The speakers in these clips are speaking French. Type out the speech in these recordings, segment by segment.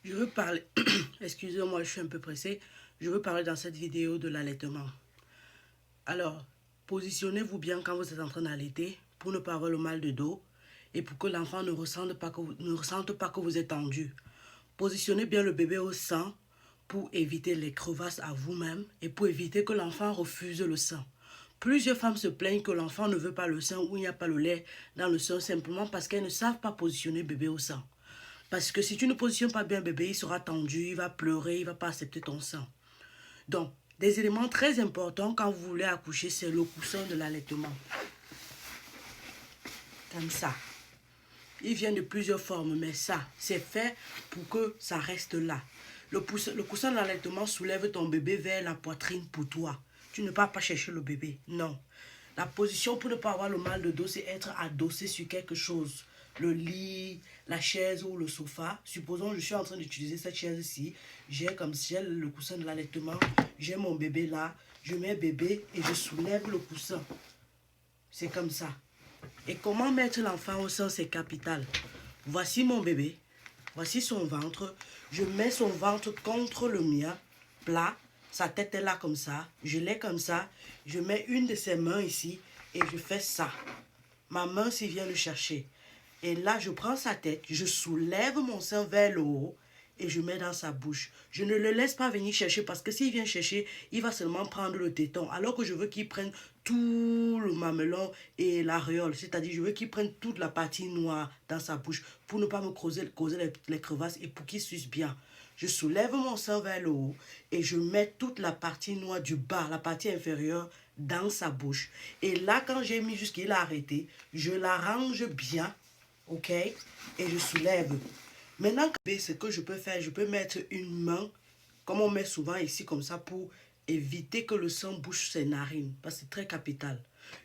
Je veux parler, excusez-moi, je suis un peu pressée. Je veux parler dans cette vidéo de l'allaitement. Alors, positionnez-vous bien quand vous êtes en train d'allaiter pour ne pas avoir le mal de dos et pour que l'enfant ne ressente pas que vous êtes tendu. Positionnez bien le bébé au sein pour éviter les crevasses à vous-même et pour éviter que l'enfant refuse le sein. Plusieurs femmes se plaignent que l'enfant ne veut pas le sein ou il n'y a pas le lait dans le sein simplement parce qu'elles ne savent pas positionner le bébé au sein. Parce que si tu ne positionnes pas bien bébé, il sera tendu, il va pleurer, il ne va pas accepter ton sein. Donc, des éléments très importants quand vous voulez accoucher, c'est le coussin de l'allaitement. Comme ça. Il vient de plusieurs formes, mais ça, c'est fait pour que ça reste là. Le coussin de l'allaitement soulève ton bébé vers la poitrine pour toi. Tu ne pars pas chercher le bébé, non. La position pour ne pas avoir le mal de dos, c'est être adossé sur quelque chose. Le lit, la chaise ou le sofa. Supposons que je suis en train d'utiliser cette chaise-ci. J'ai le coussin de l'allaitement. J'ai mon bébé là. Je mets bébé et je soulève le coussin. C'est comme ça. Et comment mettre l'enfant au sein, c'est capital. Voici mon bébé. Voici son ventre. Je mets son ventre contre le mien, plat. Sa tête est là comme ça. Je l'ai comme ça. Je mets une de ses mains ici et je fais ça. Ma main s'y vient le chercher. Et là, je prends sa tête, je soulève mon sein vers le haut et je mets dans sa bouche. Je ne le laisse pas venir chercher parce que s'il vient chercher, il va seulement prendre le téton. Alors que je veux qu'il prenne tout le mamelon et l'aréole. C'est-à-dire, je veux qu'il prenne toute la partie noire dans sa bouche pour ne pas me causer les crevasses et pour qu'il suce bien. Je soulève mon sein vers le haut et je mets toute la partie noire du bas, la partie inférieure, dans sa bouche. Et là, quand j'ai mis jusqu'il a arrêté, je l'arrange bien, ok? Et je soulève. Maintenant, ce que je peux faire, je peux mettre une main, comme on met souvent ici, comme ça, pour éviter que le sang bouche ses narines, parce que c'est très capital.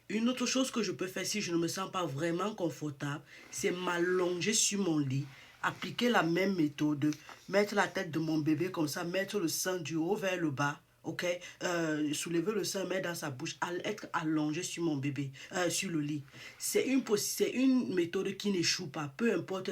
Une autre chose que je peux faire si je ne me sens pas vraiment confortable, c'est m'allonger sur mon lit, appliquer la même méthode, mettre la tête de mon bébé comme ça, mettre le sein du haut vers le bas, ok, soulever le sein, mettre dans sa bouche, être allongé sur mon bébé, sur le lit. C'est une méthode qui n'échoue pas, peu importe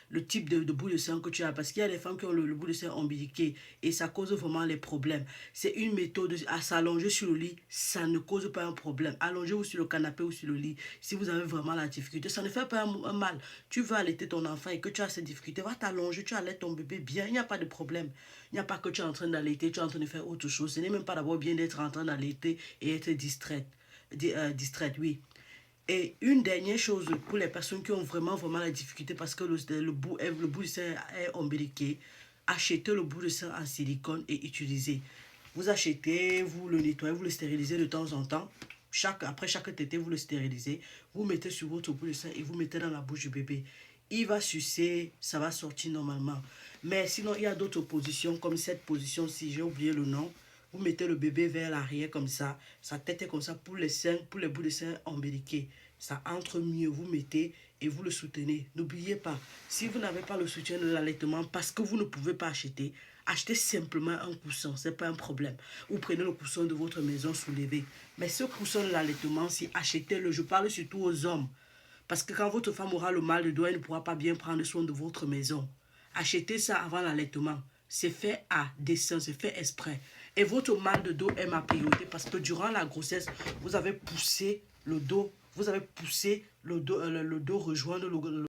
le type de bout de sein que tu as, parce qu'il y a des femmes qui ont le bout de sein ombiliqué et ça cause vraiment les problèmes. C'est une méthode à s'allonger sur le lit, ça ne cause pas un problème. Allongez-vous sur le canapé ou sur le lit si vous avez vraiment la difficulté. Ça ne fait pas un mal. Tu veux allaiter ton enfant et que tu as cette difficulté, va t'allonger, tu allaites ton bébé bien, il n'y a pas de problème. Il n'y a pas que tu es en train d'allaiter, tu es en train de faire autre chose. Ce n'est même pas d'abord bien d'être en train d'allaiter et être distraite. Distraite, oui. Et une dernière chose pour les personnes qui ont vraiment la difficulté parce que le bout du sein est ombiliqué, achetez le bout de sein en silicone et utilisez. Vous achetez, vous le nettoyez, vous le stérilisez de temps en temps. Après chaque tétée, vous le stérilisez. Vous mettez sur votre bout de sein et vous mettez dans la bouche du bébé. Il va sucer, ça va sortir normalement. Mais sinon, il y a d'autres positions, comme cette position-ci, j'ai oublié le nom. Vous mettez le bébé vers l'arrière comme ça. Sa tête est comme ça pour les seins, pour les bouts de seins ombiliqués. Ça entre mieux. Vous mettez et vous le soutenez. N'oubliez pas, si vous n'avez pas le soutien de l'allaitement parce que vous ne pouvez pas acheter, achetez simplement un coussin. Ce n'est pas un problème. Ou prenez le coussin de votre maison, soulevez. Mais ce coussin de l'allaitement, si achetez-le, je parle surtout aux hommes. Parce que quand votre femme aura le mal de dos, elle ne pourra pas bien prendre soin de votre maison. Achetez ça avant l'allaitement. C'est fait à dessein, c'est fait exprès. Et votre mal de dos est ma priorité parce que durant la grossesse, vous avez poussé le dos, le dos rejoindre le